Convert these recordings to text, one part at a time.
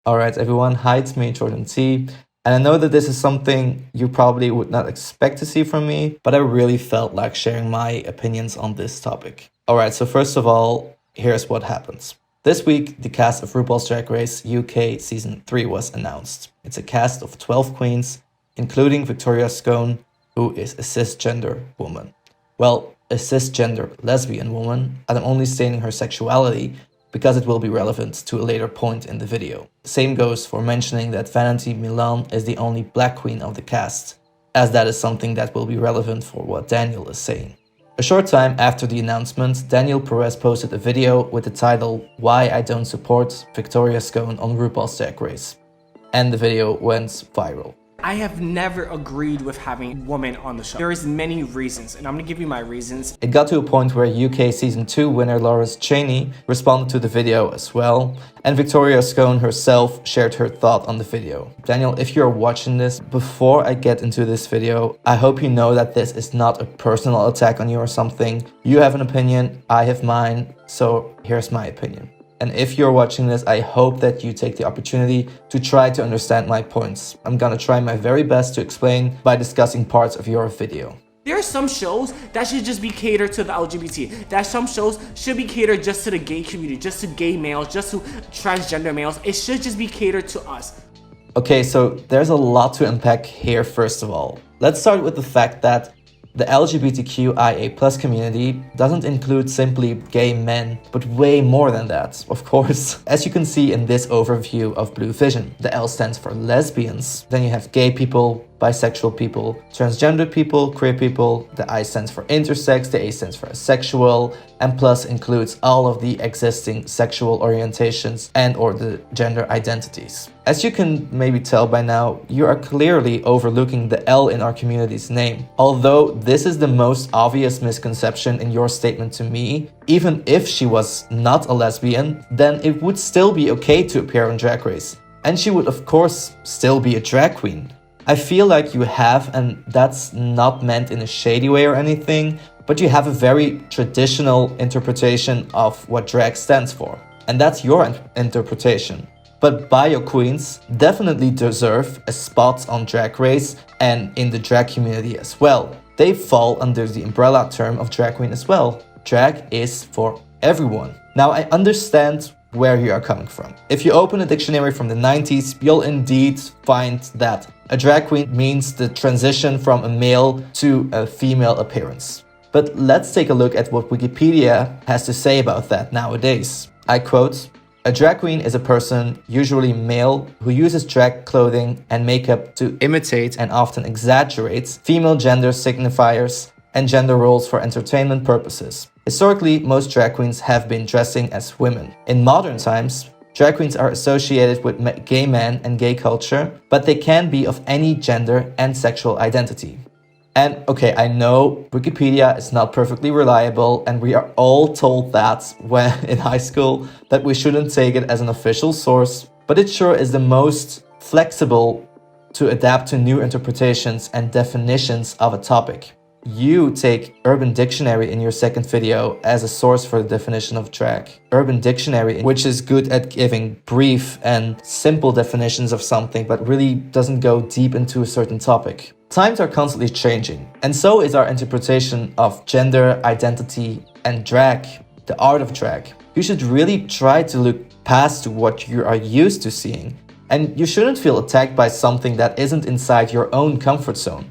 Alright everyone, hi, it's me, Jordan T. And I know that this is something you probably would not expect to see from me, but I really felt like sharing my opinions on this topic. Alright, so first of all, here's what happens. This week, the cast of RuPaul's Drag Race UK Season 3 was announced. It's a cast of 12 queens, including Victoria Scone, who is a cisgender woman. Well, a cisgender lesbian woman, and I'm only stating her sexuality because it will be relevant to a later point in the video. Same goes for mentioning that Vanity Milan is the only black queen of the cast, as that is something that will be relevant for what Daniel is saying. A short time after the announcement, Daniel Pérez posted a video with the title "Why I Don't Support Victoria Scone on RuPaul's Drag Race," and the video went viral. I have never agreed with having women on the show. There is many reasons, and I'm gonna give you my reasons. It got to a point where UK Season 2 winner Lawrence Cheney responded to the video as well, and Victoria Scone herself shared her thought on the video. Daniel, if you're watching this, before I get into this video, I hope you know that this is not a personal attack on you or something. You have an opinion, I have mine, so here's my opinion. And if you're watching this, I hope that you take the opportunity to try to understand my points. I'm gonna try my very best to explain by discussing parts of your video. There are some shows that should just be catered to the LGBT. That some shows should be catered just to the gay community, just to gay males, just to transgender males. It should just be catered to us. Okay, so there's a lot to unpack here first of all. Let's start with the fact that the LGBTQIA+ community doesn't include simply gay men, but way more than that, of course. As you can see in this overview of Blue Vision, the L stands for lesbians, then you have gay people, bisexual people, transgender people, queer people, the I stands for intersex, the A stands for asexual, and plus includes all of the existing sexual orientations and or the gender identities. As you can maybe tell by now, you are clearly overlooking the L in our community's name. Although this is the most obvious misconception in your statement to me, even if she was not a lesbian, then it would still be okay to appear on Drag Race. And she would of course still be a drag queen. I feel like you have, and that's not meant in a shady way or anything, but you have a very traditional interpretation of what drag stands for. And that's your interpretation. But bio queens definitely deserve a spot on Drag Race and in the drag community as well. They fall under the umbrella term of drag queen as well. Drag is for everyone. Now I understand where you are coming from. If you open a dictionary from the 90s, you'll indeed find that a drag queen means the transition from a male to a female appearance. But let's take a look at what Wikipedia has to say about that nowadays. I quote, "A drag queen is a person, usually male, who uses drag clothing and makeup to imitate and often exaggerates female gender signifiers and gender roles for entertainment purposes. Historically, most drag queens have been dressing as women. In modern times, drag queens are associated with gay men and gay culture, but they can be of any gender and sexual identity." And okay, I know Wikipedia is not perfectly reliable, and we are all told that when in high school that we shouldn't take it as an official source, but it sure is the most flexible to adapt to new interpretations and definitions of a topic. You take Urban Dictionary in your second video as a source for the definition of drag. Urban Dictionary, which is good at giving brief and simple definitions of something, but really doesn't go deep into a certain topic. Times are constantly changing, and so is our interpretation of gender, identity, and drag, the art of drag. You should really try to look past what you are used to seeing, and you shouldn't feel attacked by something that isn't inside your own comfort zone.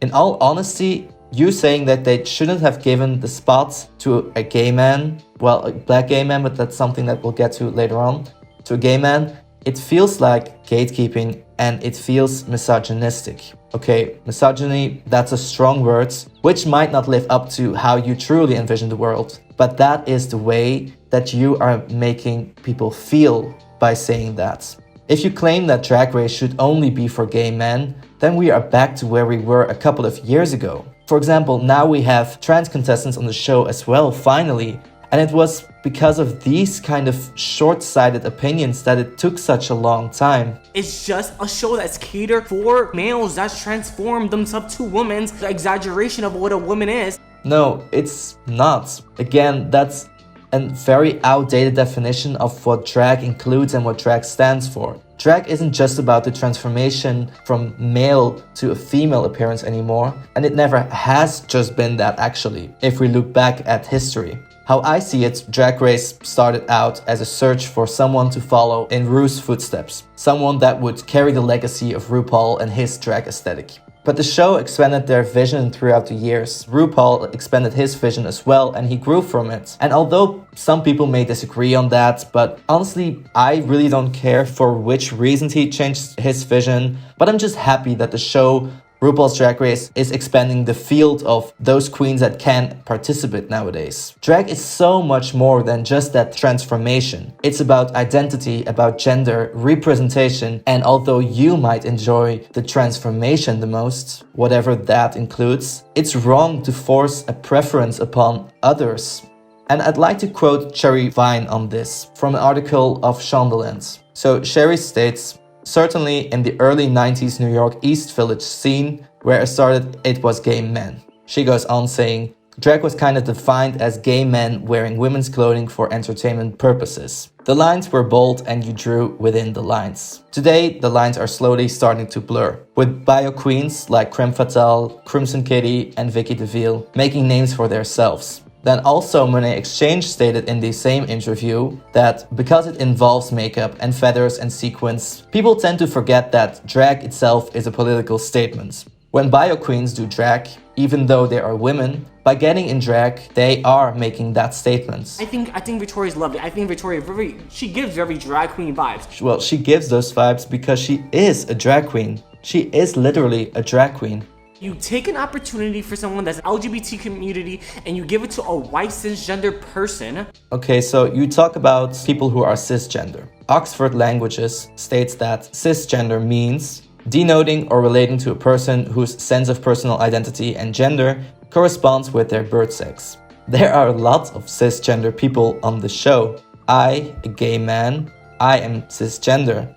In all honesty, you saying that they shouldn't have given the spot to a gay man, well, a black gay man, but that's something that we'll get to later on, to a gay man, it feels like gatekeeping and it feels misogynistic. Okay, misogyny, that's a strong word, which might not live up to how you truly envision the world, but that is the way that you are making people feel by saying that. If you claim that Drag Race should only be for gay men, then we are back to where we were a couple of years ago. For example, now we have trans contestants on the show as well, finally. And it was because of these kind of short-sighted opinions that it took such a long time. It's just a show that's catered for males, that's transformed themselves to women. The exaggeration of what a woman is. No, it's not. Again, that's a very outdated definition of what drag includes and what drag stands for. Drag isn't just about the transformation from male to a female appearance anymore, and it never has just been that actually, if we look back at history. How I see it, Drag Race started out as a search for someone to follow in Ru's footsteps, someone that would carry the legacy of RuPaul and his drag aesthetic. But the show expanded their vision throughout the years. RuPaul expanded his vision as well, and he grew from it. And although some people may disagree on that, but honestly, I really don't care for which reasons he changed his vision. But I'm just happy that the show RuPaul's Drag Race is expanding the field of those queens that can participate nowadays. Drag is so much more than just that transformation. It's about identity, about gender, representation, and although you might enjoy the transformation the most, whatever that includes, it's wrong to force a preference upon others. And I'd like to quote Sherry Vine on this from an article of Shondaland. So Sherry states, "Certainly in the early 90s New York East Village scene, where it started, it was gay men." She goes on saying, "Drag was kind of defined as gay men wearing women's clothing for entertainment purposes. The lines were bold and you drew within the lines. Today, the lines are slowly starting to blur, with bio queens like Creme Fatale, Crimson Kitty, and Vicky DeVille making names for themselves." Then also Monet Exchange stated in the same interview that because it involves makeup and feathers and sequins, people tend to forget that drag itself is a political statement. When bio queens do drag, even though they are women, by getting in drag, they are making that statement. I think Victoria's lovely. I think Victoria she gives very drag queen vibes. Well, she gives those vibes because she is a drag queen. She is literally a drag queen. You take an opportunity for someone that's LGBT community and you give it to a white cisgender person. Okay, so you talk about people who are cisgender. Oxford Languages states that cisgender means denoting or relating to a person whose sense of personal identity and gender corresponds with their birth sex. There are lots of cisgender people on the show. I, a gay man, I am cisgender.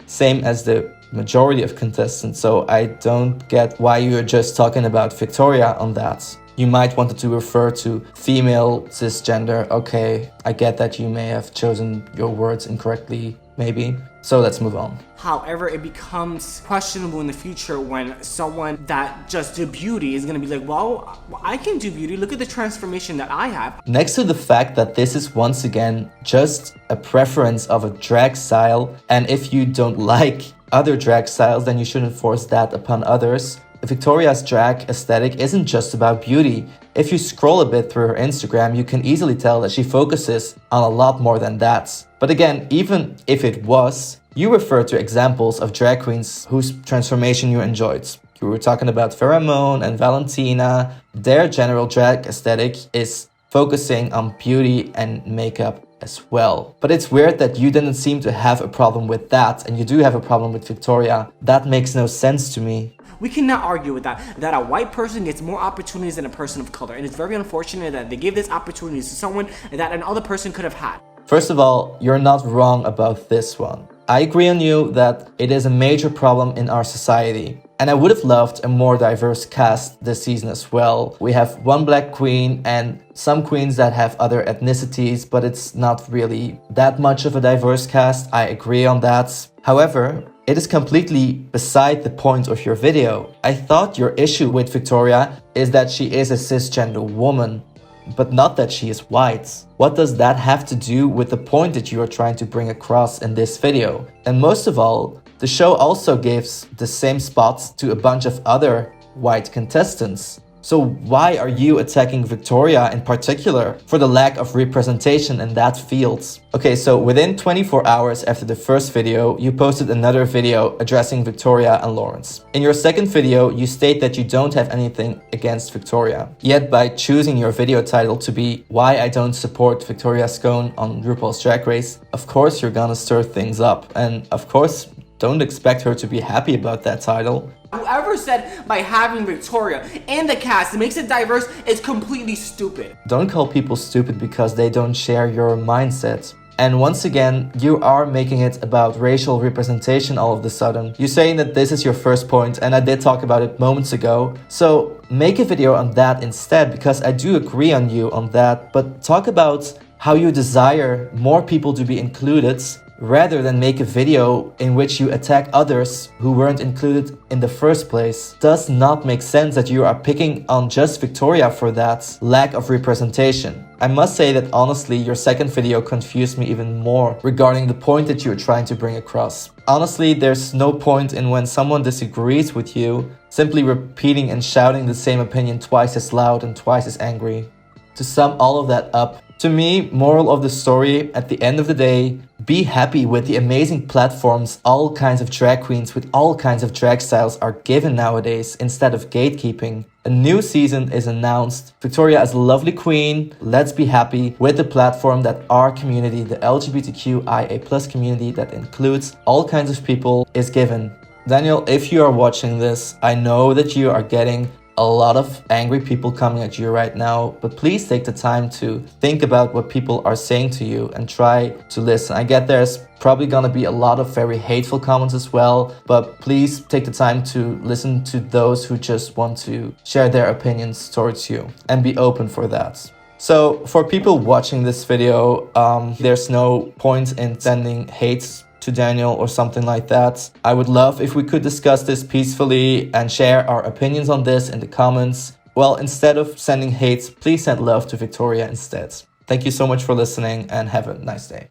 Same as the majority of contestants, so I don't get why you're just talking about Victoria on that. You might want to refer to female cisgender. Okay, I get that you may have chosen your words incorrectly, maybe. So let's move on. However, it becomes questionable in the future when someone that just did beauty is going to be like, well, I can do beauty. Look at the transformation that I have. Next to the fact that this is once again just a preference of a drag style, and if you don't like other drag styles, then you shouldn't force that upon others. Victoria's drag aesthetic isn't just about beauty. If you scroll a bit through her Instagram, you can easily tell that she focuses on a lot more than that. But again, even if it was, you refer to examples of drag queens whose transformation you enjoyed. You were talking about Pheromone and Valentina. Their general drag aesthetic is focusing on beauty and makeup as well. But it's weird that you didn't seem to have a problem with that, and you do have a problem with Victoria. That makes no sense to me. We cannot argue with that a white person gets more opportunities than a person of color. And it's very unfortunate that they give this opportunity to someone that another person could have had. First of all, you're not wrong about this one. I agree on you that it is a major problem in our society. And I would have loved a more diverse cast this season as well. We have one black queen and some queens that have other ethnicities, but it's not really that much of a diverse cast. I agree on that. However, it is completely beside the point of your video. I thought your issue with Victoria is that she is a cisgender woman, but not that she is white. What does that have to do with the point that you are trying to bring across in this video? And most of all, the show also gives the same spots to a bunch of other white contestants. So why are you attacking Victoria in particular for the lack of representation in that field? Okay, so within 24 hours after the first video, you posted another video addressing Victoria and Lawrence. In your second video, you state that you don't have anything against Victoria. Yet by choosing your video title to be Why I Don't Support Victoria Scone on RuPaul's Drag Race, of course you're gonna stir things up. And of course, don't expect her to be happy about that title. Whoever said by having Victoria in the cast it makes it diverse is completely stupid. Don't call people stupid because they don't share your mindset. And once again, you are making it about racial representation all of a sudden. You're saying that this is your first point, and I did talk about it moments ago. So make a video on that instead, because I do agree on you on that. But talk about how you desire more people to be included rather than make a video in which you attack others who weren't included in the first place. Does not make sense that you are picking on just Victoria for that lack of representation. I must say that honestly, your second video confused me even more regarding the point that you're trying to bring across. Honestly, there's no point in when someone disagrees with you, simply repeating and shouting the same opinion twice as loud and twice as angry. To sum all of that up, to me, moral of the story, at the end of the day, be happy with the amazing platforms all kinds of drag queens with all kinds of drag styles are given nowadays instead of gatekeeping. A new season is announced. Victoria is a lovely queen. Let's be happy with the platform that our community, the LGBTQIA+ community that includes all kinds of people, is given. Daniel, if you are watching this, I know that you are getting a lot of angry people coming at you right now, but please take the time to think about what people are saying to you and try to listen. I get there's probably gonna be a lot of very hateful comments as well, but please take the time to listen to those who just want to share their opinions towards you and be open for that. So for people watching this video, there's no point in sending hate to Daniel or something like that. I would love if we could discuss this peacefully and share our opinions on this in the comments. Well, instead of sending hate, please send love to Victoria instead. Thank you so much for listening and have a nice day.